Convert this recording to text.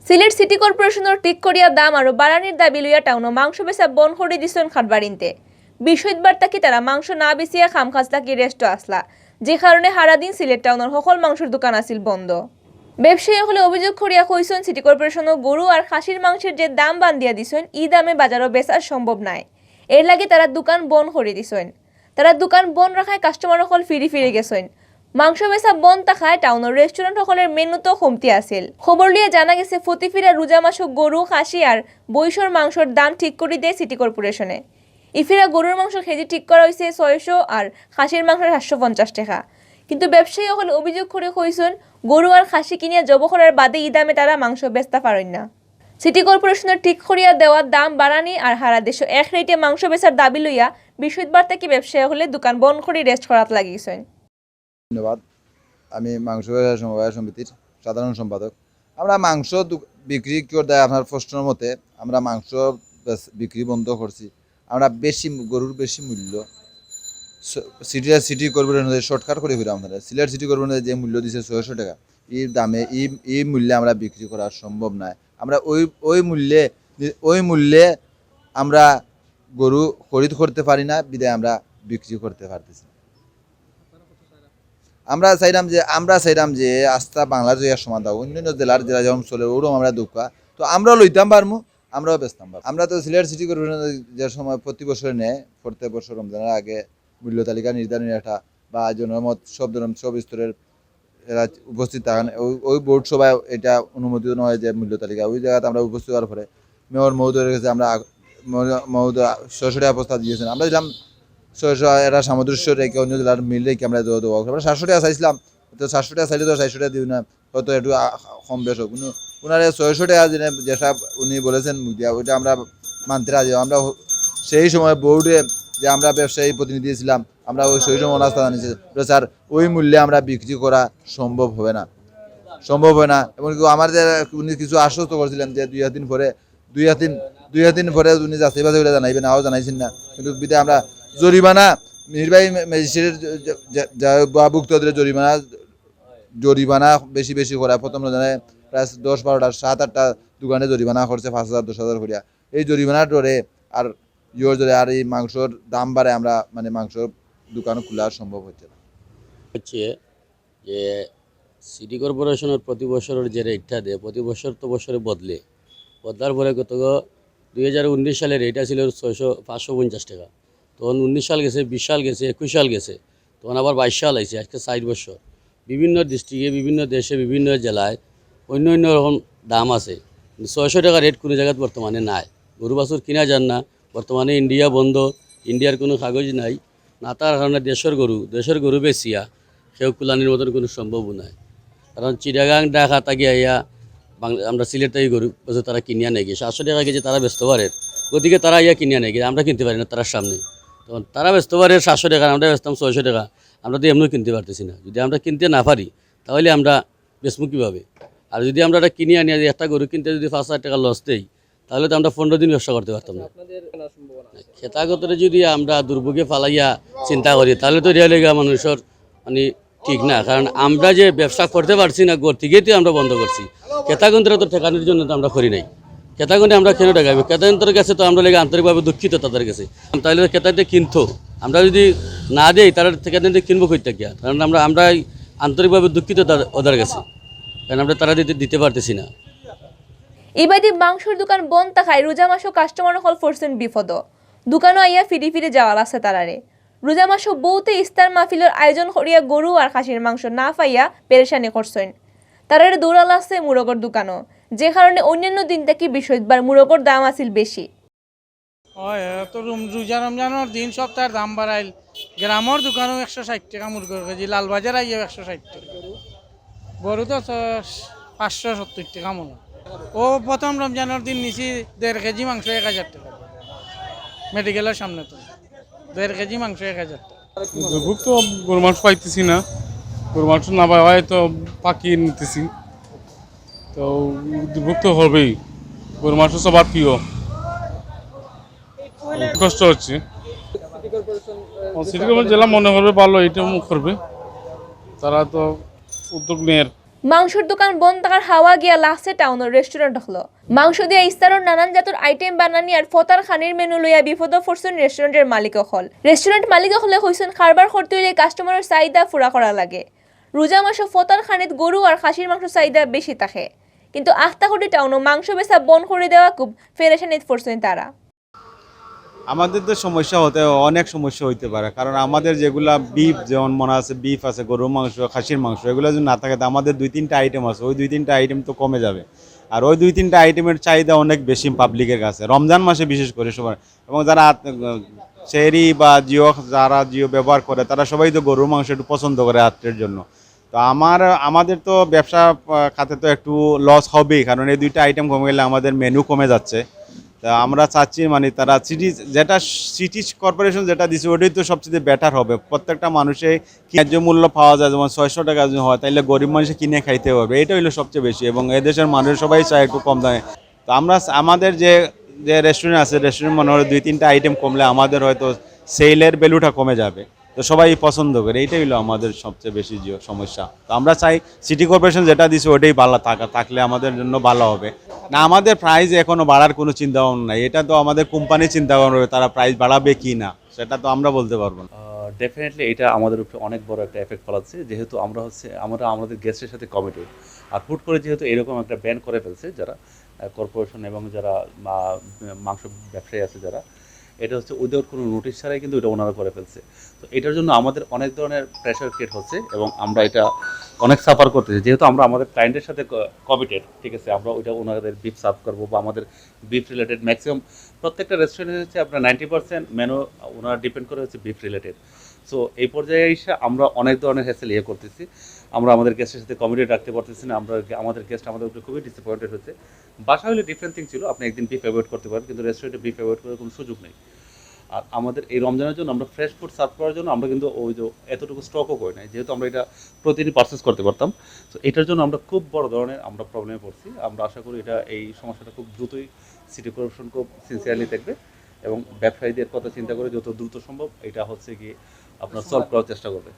Sylhet city কর্পোরেশনের ঠিক করিয়া দাম আরো বাড়ানির দাবি লইয়া টাউন মাংস বেচা বন করে দিছেন খাটবাড়িনতে। বিষয়বার তাকি তারা মাংস না বেচিয়া খামখাজ তাকি রেস্ট আসলা, যে কারণে সারাদিন সিলেট টাউনের সকল মাংসের দোকান আছিল বন্ধ। ব্যবসায়ী হলে অভিযোগ করিয়া কইছেন সিটি কর্পোরেশনের গরু আর খাসির মাংসের যে দাম বান্ধিয়া দিছেন ই দামে বাজারও বেচা সম্ভব নাই। এর লাগে তারা দোকান বন করে দিছেন। তারা দোকান বন রাখায় কাস্টমার সকল ফিরে গেছেন। মাংস বেচা বন্ধ থাকায় টাউনের রেস্টুরেন্ট সকলের মেনুতেও কমতি আছিল। খবর লিয়ে জানা গেছে ফতিফিরা রোজা মাসে গরু খাসি আর বৈশর মাংসের দাম ঠিক করে দেয় সিটি কর্পোরেশনে। ইফিরা গরুর মাংস কেজি ঠিক করা হয়েছে 600 আর খাসির মাংস 750 টাকা। কিন্তু ব্যবসায়ী সকলে অভিযোগ করে কইছেন গরু আর খাসি কিনিয়া জব করার বাদে ই দামে তারা মাংস বেচতে পারেন না। সিটি কর্পোরেশনের ঠিক করিয়া দেওয়ার দাম বাড়ানি আর হারা দেশ এক রেটে মাংস বেচার দাবি লইয়া বৃহস্পতিবার থেকে ব্যবসায়ী হলে দোকান বন্ধ করে রেস্ট করাত লাগিয়েছেন। ধন্যবাদ। আমি মাংস ব্যবসায়ী সমবায় সমিতির সাধারণ সম্পাদক। আমরা মাংস বিক্রি করে আপনার প্রশ্নের মতে আমরা মাংস বিক্রি বন্ধ করছি। আমরা গরুর বেশি মূল্য সিটি কর্পোরেশন শর্টকাট করে ফিরে আমাদের সিলেট সিটি কর্পোরেশন যে মূল্য দিচ্ছে 600 টাকা, এই দামে এই মূল্যে আমরা বিক্রি করা সম্ভব নয়। আমরা ওই মূল্যে আমরা গরু খরিদ করতে পারি না, বিদায় আমরা বিক্রি করতে পারতেছি। আমরা চাইলাম যে আস্থা বাংলাদেশের সমাধান অন্যান্য জেলার জেলা যেমন চলে ওরকম আমরা দুঃখা তো আমরাও লইতাম পারবো, আমরাও বেচতাম পারবো। আমরা তো সিলেট সিটি কর্পোরেশন যে সময় প্রতি বছরে নেয়, প্রত্যেক বছর রমজানের আগে মূল্য তালিকা নির্ধারণের একটা বা জনমত সব স্তরের এরা উপস্থিত থাকেন। ওই বোর্ড সভায় এটা অনুমোদিত নয় যে মূল্য তালিকা ওই জায়গাতে আমরা উপস্থিত হওয়ার পরে মেয়র মহোদয়ের কাছে আমরা মহোদয় 600 টাকা প্রস্তাব দিয়েছেন। আমরা দিলাম 600, এরা সামঞ্জস্য রেখে অন্য জেলার মিল রেখে আমরা দেবো। আমরা 700 টাকা চাইছিলাম, তো 700 টাকা চাইলে তো 400 টাকা দিই না, হয়তো একটু কম বেশ হোক। কিন্তু ওনারা 600 টাকা যেসব উনি বলেছেন মুখ দিয়া ওইটা আমরা মানতে রাজি। আমরা সেই সময় বোর্ডে যে আমরা ব্যবসায়ী প্রতিনিধি ছিলাম, আমরা সেই সময় রাস্তা জানিয়েছি স্যার ওই মূল্যে আমরা বিক্রি করা সম্ভব হবে না। এমনকি আমাদের উনি কিছু আশ্বস্ত করেছিলেন যে দুই হাত দিন পরে উনি যাচাই বাছাই করে জানাইবেন, আরও জানাইছেন না। কিন্তু বিদায় আমরা জরিমানা নির্বাহী ম্যাজিস্ট্রেট বা ভুক্তদের জরিমানা বেশি করা প্রথম জানায় প্রায় 10-12টা 7-8টা দোকানে জরিমানা করছে 5,000 10,000 করিয়া। এই জরিমানার ডরে আর আর এই মাংসর দাম বাড়ে, আমরা মাংসর দোকান খোলা সম্ভব হচ্ছে না। হচ্ছে যে সিটি কর্পোরেশনের প্রতি বছরের যে রেটটা দেয় প্রতি বছর তো বছরে বদলার পরে গত 2019 সালে রেটটা ছিল 550 টাকা। তখন 19 সাল গেছে, 20 সাল গেছে, 21 সাল গেছে, তখন আবার 22 সাল আইছে, আজকে 4 বছর। বিভিন্ন ডিস্ট্রিক্টে বিভিন্ন দেশে বিভিন্ন জেলায় অন্য রকম দাম আছে। 600 টাকা রেট কোনো জায়গায় বর্তমানে নাই। গরু বাছুর কিনা যান না, বর্তমানে ইন্ডিয়া বন্ধ, ইন্ডিয়ার কোনো কাগজ নাই, না তার কারণে দেশের গরু বেচিয়া সেও কুলানির মতন কোনো সম্ভব নাই। কারণ চিটাগাং ঢাকা তাকে আইয়া আমরা সিলেট থেকে গরু বছর তারা কিনিয়া নেই গিয়ে 700 টাকা কেজি তারা ব্যস্ত পারে, গতিকে তারা ইয়া কিনিয়া নেই গিয়ে আমরা কিনতে পারি না তার সামনে। তখন তারা ব্যস্ত পারে 700 টাকা, আমরা বেচতাম 600 টাকা। আমরা তো এমনিও কিনতে পারতেছি না। যদি আমরা কিনতে না পারি তাহলে আমরা বেচবো কীভাবে? আর যদি আমরা এটা কিনে আনি একটা গরু কিনতে যদি 5,000 টাকা লস দেই তাহলে তো আমরা 15 দিন ব্যবসা করতে পারতাম না। খেতাগতরে যদি আমরা দুর্ভোগে ফালাইয়া চিন্তা করি তাহলে তো রিয়ালিগা মানুষের ঠিক না। কারণ আমরা যে ব্যবসা করতে পারছি না গড় থেকেই তো আমরা বন্ধ করছি। খেতাগন্তরে তো ঠেকানোর জন্য তো আমরা করি নাই। খেতাগন্তে আমরা কেন ঠেকাবো? খেতাগন্তের কাছে তো আমরা লেগে আন্তরিকভাবে দুঃখিত তাদের কাছে। তাহলে খেতাতে কিনতো, আমরা যদি না দিই তারা খেতাতে কিনবো কইতে গিয়া। কারণ আমরা আন্তরিকভাবে দুঃখিত ওদের কাছে, কারণ আমরা তারা দিতে পারতেছি না। এবারে মাংসের দোকান বন্ধ থাকায় রোজা মাসও কাস্টমার হল ফোরছেন বিপদ। দোকানও আইয়া ফিরে যাওয়ার আছে তারারে। রোজা মাসও বহুতে ইস্তার মাহফিলের আয়োজন করিয়া গরু আর খাসির মাংস না পাইয়া পেরেশানি করছেন। তারারে দৌড়াল আছে মুরগর দোকানও, যে কারণে অন্যান্য দিন থেকে বৃহস্পতিবার মুরগর দাম আছিল বেশি। রোজা রমজানের দিন সপ্তাহের দাম বাড়াইল। গ্রামের দোকানও 160 টাকা মুরগর কেজি, লালবাজার আইয়া 160 টাকা, গরু তো 570 টাকা মনে। ও প্রথম রমজানের দিন নিছি 1.5 কেজি মাংস 1,000 টাকা, মেডিকেলের সামনে তো 1.5 কেজি মাংস 1,000 টাকা। দুর্ভোগ তো গরু মাংস পাইতেছি না, গরু মাংস না পাওয়ায় তো পাকিয়ে নিতেছি, তো দুর্ভোগ তো হবেই। গরু মাংস সবার প্রিয়, কষ্ট হচ্ছে। সিটি কর্পোরেশন জেলা মনে করবে ভালো, এটা মুখ করবে, তারা তো উদ্যোগ নেয়। মাংসের দোকান বন্ধ থাকার হাওয়া গিয়া লাগছে টাউনের রেস্টুরেন্ট হলো মাংস দিয়ে ইস্তারর নানান জাতের আইটেম বানানি আর ফতার খানির মেনু লইয়া বিপদ পড়ছেন রেস্টুরেন্টের মালিক হল রেস্টুরেন্ট মালিক হলে হইছেন খারবার করতে হইলে কাস্টমারের চাহিদা পুরা করা লাগে রোজা মাসে ফতার খানিত গরু আর খাসির মাংস চাহিদা বেশি থাকে কিন্তু আখতাকুটি টাউনও মাংস বেচা বন্ধ করে দেওয়া খুব ফেরেশানিত পড়ছেন তারা আমাদের তো সমস্যা অনেক সমস্যা হইতে পারে, কারণ আমাদের যেগুলা বিফ, যেমন মনে আছে বিফ আছে, গরুর মাংস, খাসির মাংস, এগুলো যদি না থাকে তো আমাদের 2-3টা আইটেম আছে, ওই 2-3টা আইটেম তো কমে যাবে। আর ওই 2-3টা আইটেমের চাহিদা অনেক বেশি পাবলিকের কাছে, রমজান মাসে বিশেষ করে সবার। এবং যারা শেহরি বা যারা জিও ব্যবহার করে তারা সবাই তো গরুর মাংস একটু পছন্দ করে রাত্রের জন্য। তো আমাদের তো ব্যবসা খাতে তো একটু লস হবেই, কারণ এই 2টা আইটেম কমে গেলে আমাদের মেনু কমে যাচ্ছে। তা আমরা চাচ্ছি মানে তারা সিটি কর্পোরেশন যেটা দিচ্ছে ওটাই তো সবচেয়ে বেটার হবে। প্রত্যেকটা মানুষে ন্যায্য মূল্য পাওয়া যায়, যেমন 600 টাকা যদি হয় তাহলে গরিব মানুষে কিনে খাইতে হবে, এটা হলো সবচেয়ে বেশি। এবং এদেশের মানুষ সবাই চায় একটু কম দামে। তো আমাদের যে রেস্টুরেন্ট আছে, রেস্টুরেন্ট মনে হয় 2-3টা আইটেম কমলে আমাদের হয়তো সেলের ভ্যালুটা কমে যাবে, তো সবাই পছন্দ করে, এইটাই হলো আমাদের সবচেয়ে বেশি যে সমস্যা। তো আমরা চাই সিটি কর্পোরেশন যেটা দিচ্ছে ওটাই ভালো থাকলে আমাদের জন্য ভালো হবে। না, আমাদের প্রাইস এখনো বাড়ার কোনো চিন্তা ভাবনা নাই, এটা তো আমাদের কোম্পানি চিন্তা করবে তারা প্রাইস বাড়াবে কি না, সেটা তো আমরা বলতে পারবো না। ডেফিনেটলি এটা আমাদের উপরে অনেক বড় একটা এফেক্ট ফেলাচ্ছে, যেহেতু আমরা আমাদের গেস্টের সাথে কমিটেড। আর হুট করে যেহেতু এরকম একটা ব্যান করে ফেলছে যারা কর্পোরেশন এবং যারা মাংস ব্যবসায়ী আছে যারা, এটা হচ্ছে ওদের কোনো নোটিশ ছাড়াই কিন্তু এটা ওনারা করে ফেলছে। তো এটার জন্য আমাদের অনেক ধরনের প্রেশার ক্রিয়েট হচ্ছে এবং আমরা এটা অনেক সাফার করতেছি, যেহেতু আমরা আমাদের ক্লায়েন্টের সাথে কমিটেড। ঠিক আছে, আমরা ওইটা ওনাদের বিফ সার্ভ করবো বা আমাদের বিফ রিলেটেড ম্যাক্সিমাম প্রত্যেকটা রেস্টুরেন্টে হচ্ছে আপনার 90% মেনু ওনারা ডিপেন্ড করে হচ্ছে বিফ রিলেটেড। সো এই পর্যায়ে এসে আমরা অনেক ধরনের হ্যাসেল করতেছি, আমরা আমাদের গেস্টের সাথে কমিটেড রাখতে পারতেছি না। আমাদের গেস্ট আমাদের উপরে খুবই ডিসঅ্যাপয়েন্টেড হচ্ছে। বাসা হলে ডিফারেন্ট থিং ছিল, আপনি একদিন বিফ অ্যাভয়েড করতে পারেন, কিন্তু রেস্টুরেন্টে বিফ অ্যাভয়েড করার কোনো সুযোগ নেই। আর আমাদের এই রমজানের জন্য আমরা ফ্রেশ ফুড সার্ভ করার জন্য আমরা কিন্তু ওই যে এতটুকু স্টকও করি নাই, যেহেতু আমরা এটা প্রতিদিন পারচেস করতে পারতাম। তো এটার জন্য আমরা খুব বড় ধরনের আমরা প্রবলেমে পড়ছি। আমরা আশা করি এই সমস্যাটা খুব দ্রুতই সিটি কর্পোরেশন খুব সিনসিয়ারলি দেখবে এবং ব্যবসায়ীদের কথা চিন্তা করে যত দ্রুত সম্ভব এটা হচ্ছে কি আপনার সলভ করার চেষ্টা করবে।